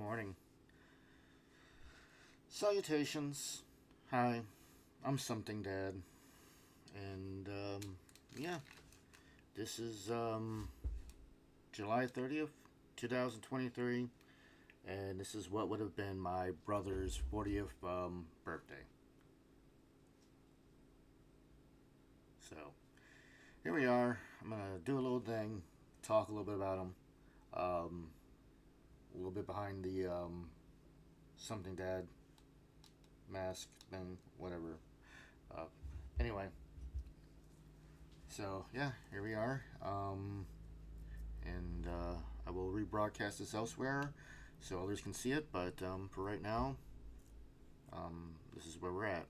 morning. Salutations. Hi, I'm Something Dad. And, yeah, this is, July 30th, 2023. And this is what would have been my brother's 40th, birthday. So, here we are. I'm gonna do a little thing, talk a little bit about him. Um, a little bit behind the, Something Dad mask thing, whatever. Uh, anyway, so yeah, here we are. And I will rebroadcast this elsewhere so others can see it. But for right now, this is where we're at.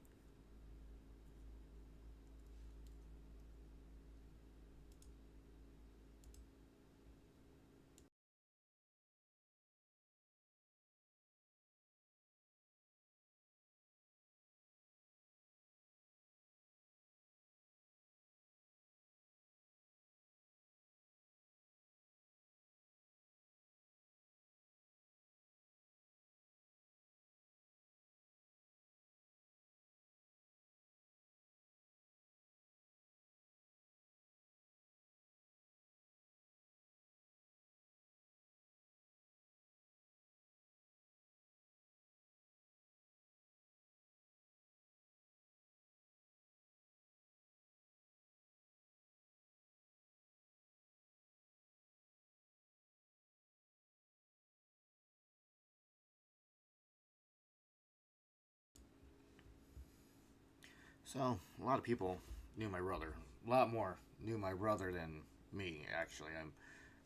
So a lot of people knew my brother. A lot more knew my brother than me. Actually, I'm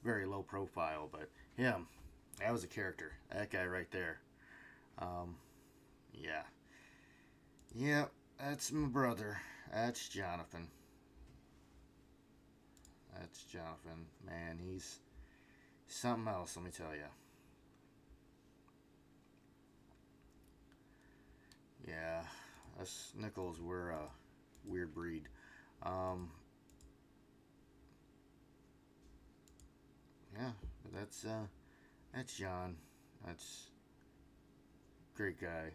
very low profile, but him, that was a character. That guy right there. Um, yeah, yeah, that's my brother. That's Jonathan. That's Jonathan. Man, he's something else. Let me tell you. Yeah, us Nichols were a weird breed. Um, yeah, that's John. That's great guy.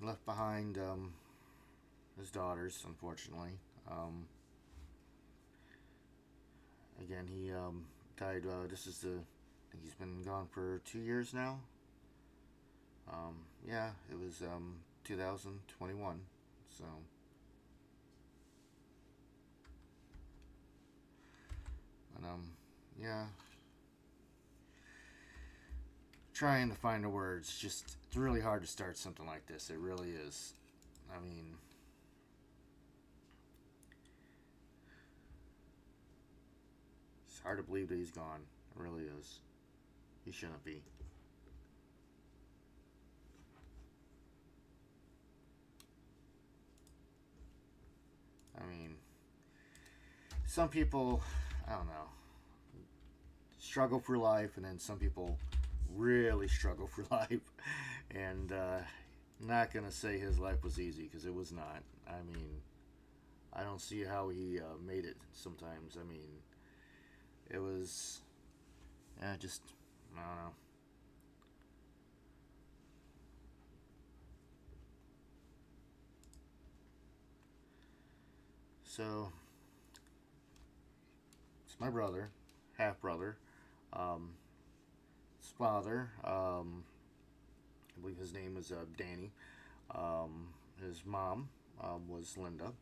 Left behind his daughters, unfortunately. Um, Again, he died. This is the. I think he's been gone for 2 years now. Yeah, it was 2021. So, and yeah, trying to find the words. Just it's really hard to start something like this. It really is. I mean, it's hard to believe that he's gone. It really is. He shouldn't be. I mean, some people, I don't know, struggle for life, and then some people really struggle for life. And not gonna say his life was easy because it was not. I mean, I don't see how he made it. Sometimes, I mean, it was, yeah, just I don't know. So it's my brother, half brother. Um, his father, I believe his name is Danny. His mom was Linda,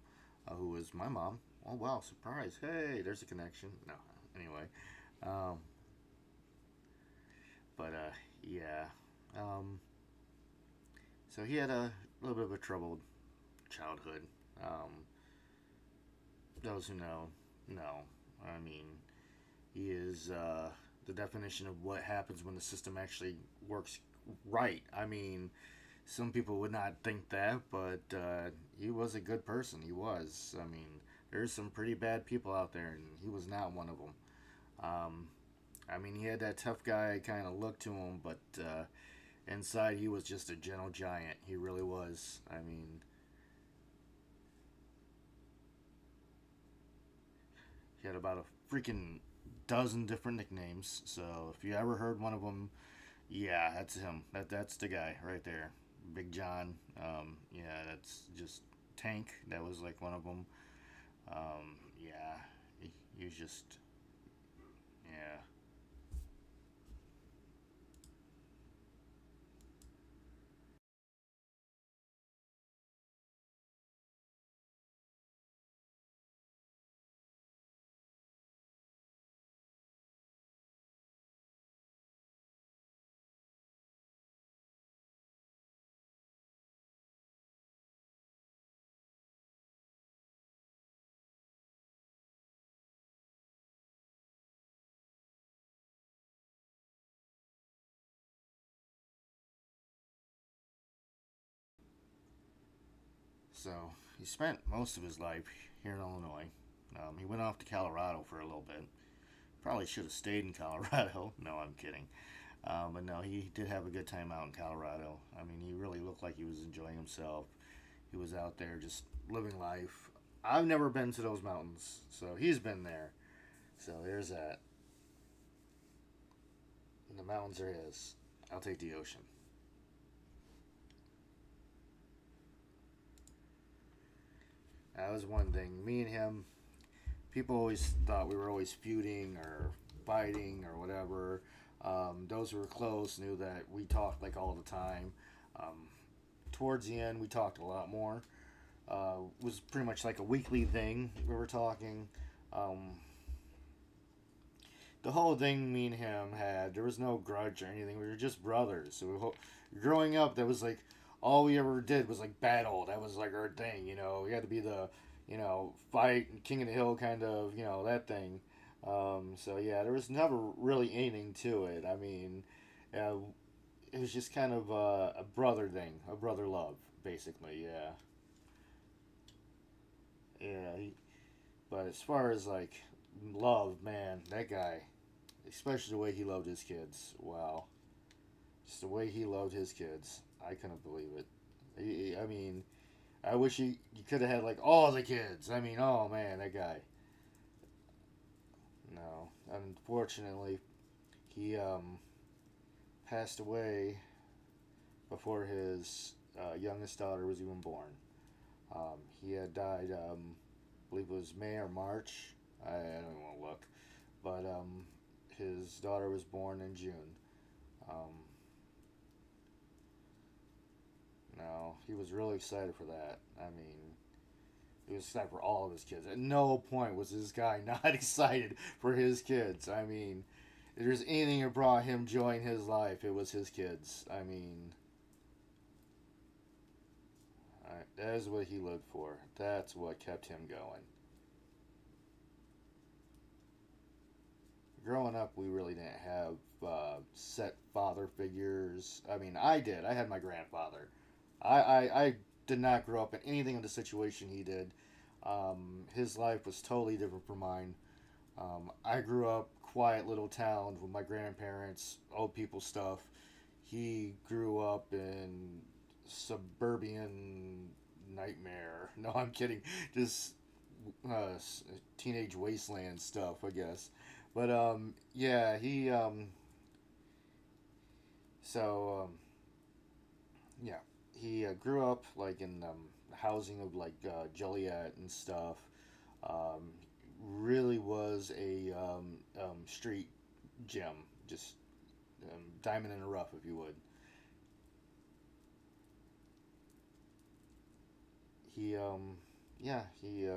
who was my mom. Oh wow, surprise! Hey, there's a connection. No, anyway, um, but yeah. Um, so he had a little bit of a troubled childhood. Um, those who know. I mean, he is the definition of what happens when the system actually works right. I mean, some people would not think that, but he was a good person. He was. I mean, there's some pretty bad people out there, and he was not one of them. Um, I mean, he had that tough guy kind of look to him, but inside he was just a gentle giant. He really was. I mean, He had about a freaking dozen different nicknames. So if you ever heard one of them, yeah, that's him. That's the guy right there, Big John. Yeah, that's just Tank. That was like one of them. Yeah, he was just yeah. So he spent most of his life here in Illinois. He went off to Colorado for a little bit. Probably should have stayed in Colorado. No, I'm kidding. But no, he did have a good time out in Colorado. I mean, he really looked like he was enjoying himself. He was out there just living life. I've never been to those mountains, so he's been there. So there's that. And the mountains are his. I'll take the ocean. That was one thing. Me and him, people always thought we were always feuding or fighting or whatever. Those who were close knew that we talked like all the time. Um, Towards the end, we talked a lot more. It was pretty much like a weekly thing. We were talking. Um, the whole thing me and him had, there was no grudge or anything. We were just brothers. So growing up, that was like all we ever did was like battle. That was like our thing. We had to be the fight king of the hill kind of that thing. So yeah, there was never really anything to it. I mean, uh, it was just kind of a brother thing, a brother love, basically. Yeah, yeah. But as far as like love, man, that guy, especially the way he loved his kids. Wow, just the way he loved his kids. I couldn't believe it. I mean, I wish you could have had like all the kids. I mean, oh man, that guy. No, unfortunately, he passed away before his youngest daughter was even born. He had died, I believe it was May or March. I don't want to look, but his daughter was born in June. Um, no, he was really excited for that. I mean, he was excited for all of his kids. At no point was this guy not excited for his kids. I mean, if there's anything that brought him joy in his life, it was his kids. I mean, that is what he lived for. That's what kept him going. Growing up, we really didn't have set father figures. I mean, I did. I had my grandfather. I did not grow up in anything of the situation he did. His life was totally different from mine. I grew up quiet little town with my grandparents, old people stuff. He grew up in suburban nightmare. No, I'm kidding. Just uh, teenage wasteland stuff, I guess. But yeah, he so yeah, he grew up like in housing of like Joliet and stuff. Um, really was a street gem, just diamond in the rough, if you would. He yeah, he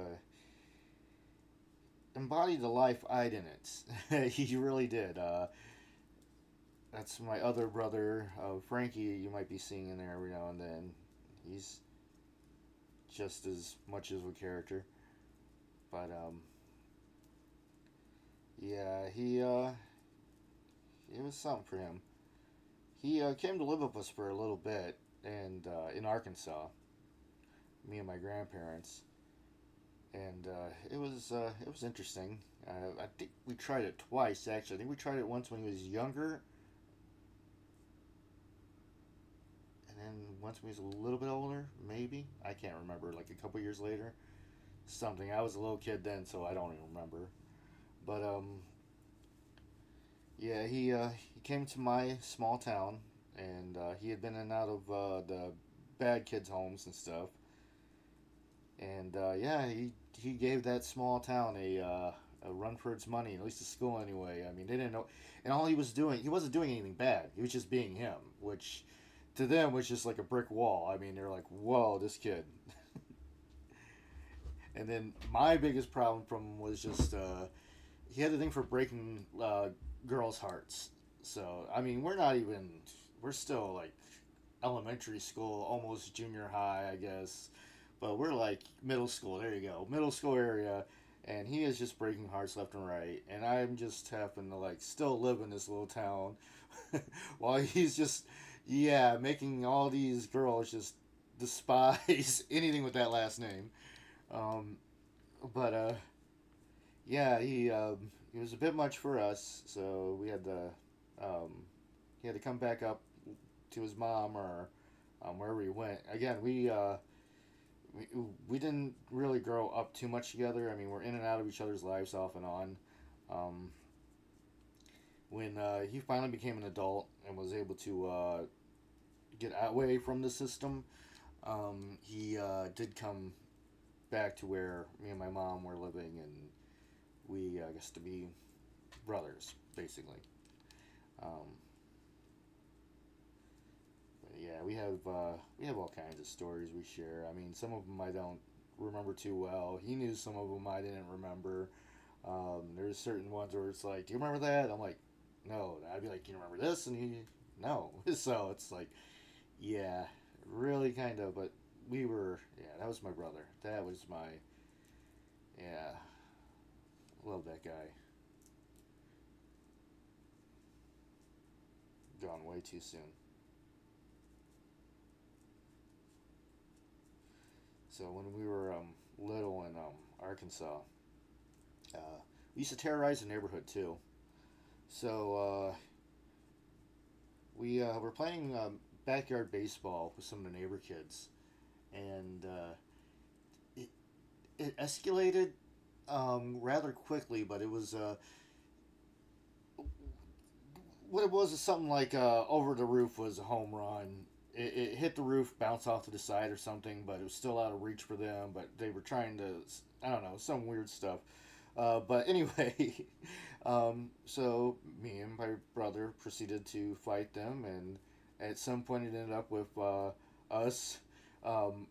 embodied the life I didn't. He really did. That's my other brother, Frankie. You might be seeing in there every now and then. He's just as much as a character, but yeah, it was something for him. He came to live with us for a little bit, and in Arkansas, me and my grandparents, and it was interesting. I think we tried it twice actually. I think we tried it once when he was younger, and then once when he was a little bit older, maybe I can't remember. Like a couple years later, something. I was a little kid then, so I don't even remember. But yeah, he came to my small town, and he had been in and out of the bad kids' homes and stuff. And yeah, he gave that small town a run for its money, at least at school anyway. I mean, they didn't know, and all he was doing, he wasn't doing anything bad. He was just being him, which to them was just like a brick wall. I mean, they're like, "Whoa, this kid." And then my biggest problem from him was just he had a thing for breaking girls' hearts. So I mean, we're still like elementary school, almost junior high, I guess. But we're like middle school. There you go, middle school area, and he is just breaking hearts left and right. And I'm just happen to like still live in this little town, while he's just yeah making all these girls just despise anything with that last name. Um, but yeah, he was a bit much for us, so um, he had to come back up to his mom or wherever he went. Again, we we didn't really grow up too much together. I mean, we're in and out of each other's lives off and on. Um, when he finally became an adult and was able to get away from the system, he did come back to where me and my mom were living, and we I guess to be brothers basically. Um, but yeah, we have all kinds of stories we share. I mean, some of them I don't remember too well. He knew some of them I didn't remember. There's certain ones where it's like, "Do you remember that?" I'm like, "No." I'd be like, "Do you remember this?" And he, "No." So it's like, yeah, really kind of. But we were, yeah, that was my brother. That was my, yeah, love that guy. Gone way too soon. So when we were little in Arkansas, we used to terrorize the neighborhood too. So we were playing backyard baseball with some of the neighbor kids, and it it escalated rather quickly. But it was what it was is something like over the roof was a home run. It hit the roof, bounced off to the side or something, but it was still out of reach for them. But they were trying to, I don't know, some weird stuff. But anyway, so me and my brother proceeded to fight them, and at some point it ended up with us um,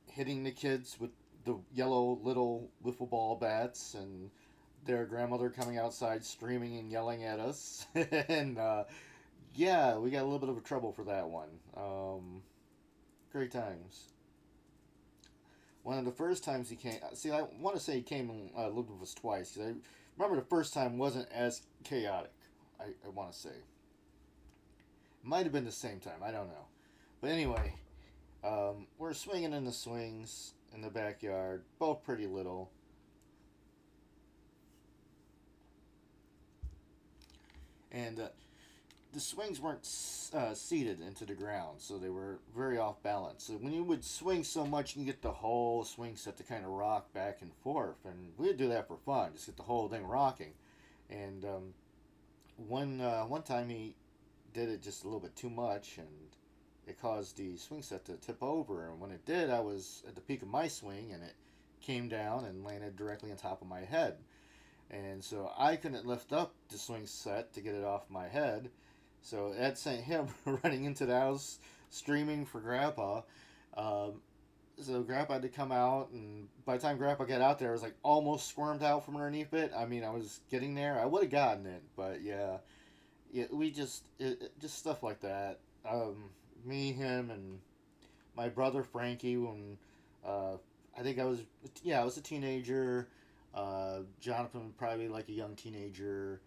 hitting the kids with the yellow little wiffle ball bats, and their grandmother coming outside screaming and yelling at us. And yeah, we got a little bit of a trouble for that one. Great times. One of the first times he came, see, I want to say he came and lived with us twice because I remember the first time wasn't as chaotic. I want to say might have been the same time. I don't know, but anyway, we're swinging in the swings in the backyard, both pretty little, and the swings weren't seated into the ground, so they were very off balance. So when you would swing so much, you can get the whole swing set to kind of rock back and forth, and we'd do that for fun, just get the whole thing rocking. And one time he did it just a little bit too much, and it caused the swing set to tip over. And when it did, I was at the peak of my swing, and it came down and landed directly on top of my head. And so I couldn't lift up the swing set to get it off my head. So that sent him running into the house, screaming for Grandpa. Um, so Grandpa had to come out, and by the time Grandpa got out there, I was like almost squirmed out from underneath it. I mean, I was getting there. I would have gotten it, but yeah, we just stuff like that. Me, him, and my brother Frankie when uh, I think I was a teenager. Jonathan was probably like a young teenager.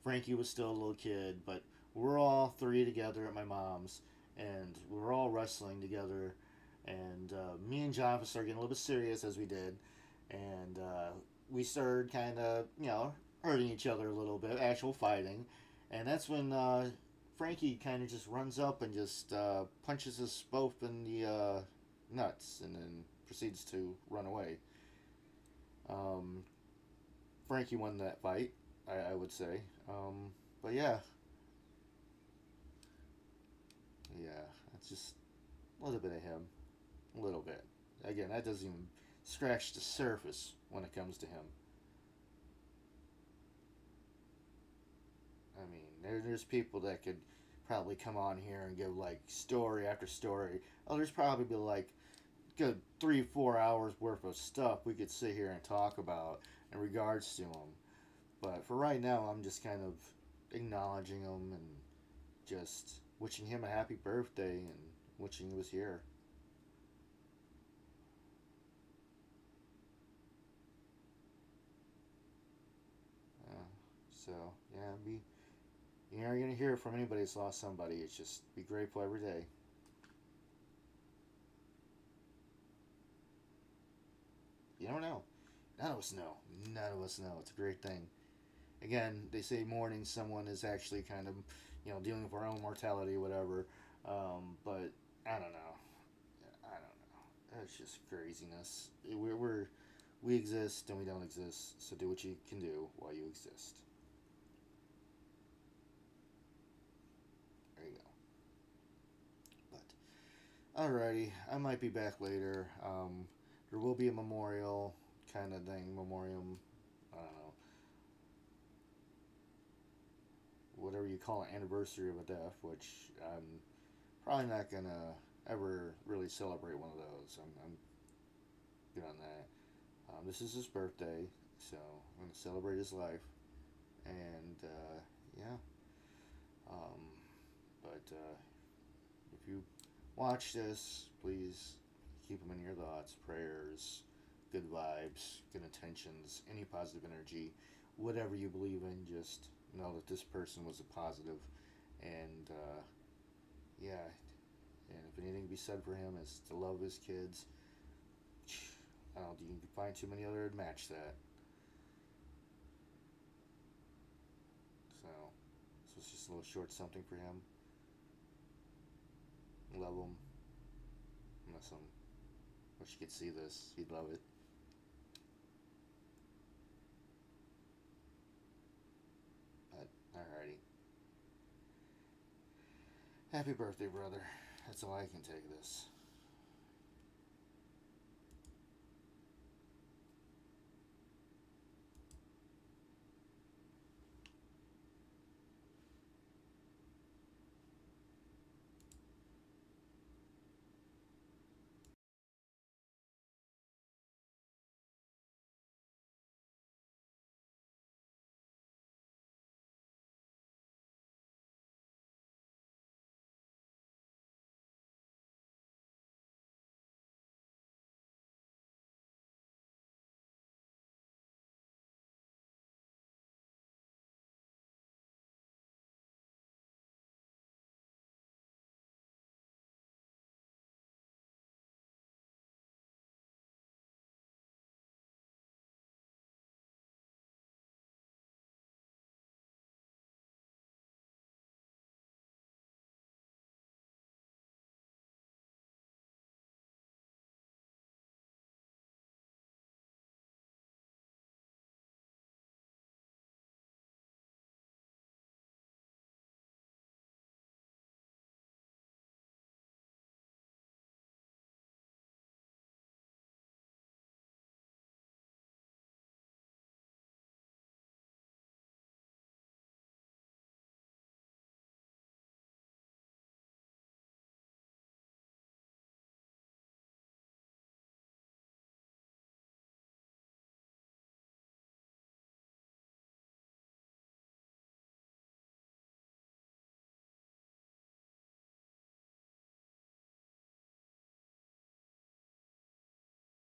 Frankie was still a little kid, but we're all three together at my mom's, and we were all wrestling together. And me and Jonathan started getting a little bit serious as we did, and we started kind of hurting each other a little bit, actual fighting, and that's when Frankie kind of just runs up and just punches us both in the nuts, and then proceeds to run away. Um, Frankie won that fight, I would say. But yeah, yeah, it's just a little bit of him, a little bit. Again, that doesn't even scratch the surface when it comes to him. I mean, there's people that could probably come on here and give like story after story. Oh, there's probably like good 3 4 hours worth of stuff we could sit here and talk about in regards to him. But for right now, I'm just kind of acknowledging him and just wishing him a happy birthday and wishing he was here. Uh, so yeah, be you aren't gonna hear from anybody that's lost somebody. It's just be grateful every day. You don't know. None of us know. None of us know. It's a great thing. Again, they say mourning someone is actually kind of, dealing with our own mortality, or whatever. But I don't know. I don't know. It's just craziness. We exist and we don't exist. So do what you can do while you exist. There you go. But alrighty, I might be back later. There will be a memorial kind of thing, memoriam. I don't know, whatever you call an anniversary of a death, which I'm probably not gonna ever really celebrate one of those. I'm good on that. This is his birthday, so I'm gonna celebrate his life, and yeah. Um, but if you watch this, please keep him in your thoughts, prayers, good vibes, good intentions, any positive energy, whatever you believe in. Just know that this person was a positive, and yeah. And if anything to be said for him is to love his kids. I don't think you can find too many other to match that. So this was just a little short something for him. Love him, miss him. Wish you could see this. He'd love it. But alrighty. Happy birthday, brother. That's all I can take of this.